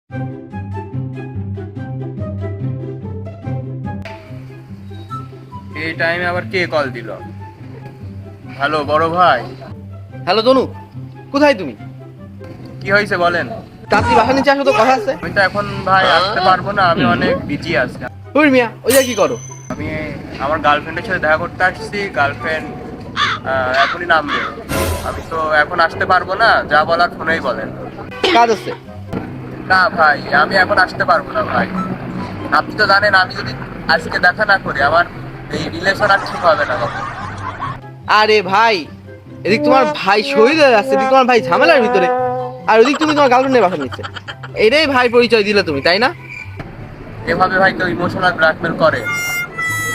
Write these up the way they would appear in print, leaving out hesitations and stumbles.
এই টাইমে আবার কে কল দিল? হ্যালো বড় ভাই। হ্যালো তনু, কোথায় তুমি? কি হয়েছে বলেন? তাড়াতাড়ি বাসা নিচে আসো, তো কথা আছে। আমি তো এখন ভাই আসতে পারবো না, আমি অনেক বিজি আছি। ওই মিয়া, ওই জায়গায় কি করো? আমি আমার গার্লফ্রেন্ডের সাথে দেখা করতে আসছি। গার্লফ্রেন্ড এখনই নামবে। আমি তো এখন আসতে পারবো না, যা বলার ফোনেই বলেন। কাজ আছে। না ভাই, আমি এখন আসতে পারবো না ভাই। আপনি তো জানেন আমি যদি আজকে দেখা না করি আমার এই রিলেশন আর ঠিক হবে না কখন। আরে ভাই, এদিক তোমার ভাই শহীদ হয়ে যাচ্ছে, এদিক তোমার ভাই ঝামেলার ভিতরে, আর ওদিক তুমি তোমার গার্লফ্রেন্ডের বাসা নিচ্ছে। এটাই ভাই পরিচয় দিলে তুমি, তাই না? এভাবে ভাই কেউ ইমোশনাল ব্ল্যাকমেল করে?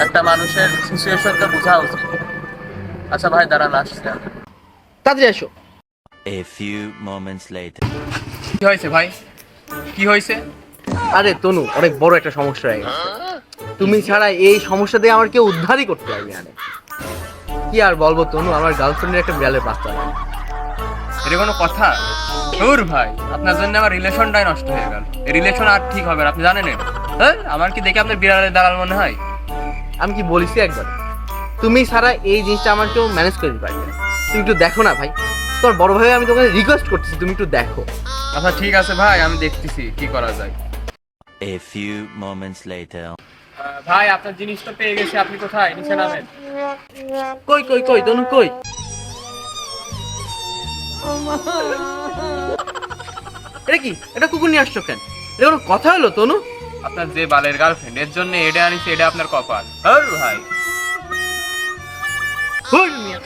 একটা মানুষের সিচুয়েশন তো বোঝা উচিত। আচ্ছা ভাই দাঁড়ান, আসছি আমি। তাড়াতাড়ি আসো। A few moments later. কি হয়েছে ভাই, কি হয়েছে? আরে তনু, অনেক বড় একটা সমস্যা হয়ে গেছে। তুমি ছাড়া এই সমস্যা থেকে আমার কেউ উদ্ধারই করতে পারবে না। কি আর বলবো তনু, আমার গার্লফ্রেন্ডের একটা বিড়ালের বাচ্চা। এটা কোনো কথা? ধুর ভাই, আপনার জন্য আমার রিলেশনটাই নষ্ট হয়ে গেল। এই রিলেশন আর ঠিক হবে না, আপনি জানেন এটা? হ্যাঁ, আমার কি দেখে আপনার বিড়ালের দালাল মনে হয়? আমি কি বলিস একবার, তুমি ছাড়া এই জিনিসটা আমার কেউ ম্যানেজ করে দিতে পারবে না। তুমি একটু দেখো না ভাই, তোমার বড় ভাই আমি তোমাকে রিকোয়েস্ট করতেছি, তুমি একটু দেখো। আচ্ছা ঠিক আছে ভাই, আমি দেখতেছি কি করা যায়। A few moments later. ভাই আপনার জিনিস তো পেয়ে গেছি, আপনি কোথায়? নিচে নামেন। কই কই কই তনু কই? এটা কি, এটা কুকুর নিয়ে আসছো কেন? এটা কোনো কথা হলো তনু? আপনার যে বালের গার্লফ্রেন্ড, এর জন্য এটা আনিছি, এটা আপনার কপাল। আর ভাই হুর মিয়া।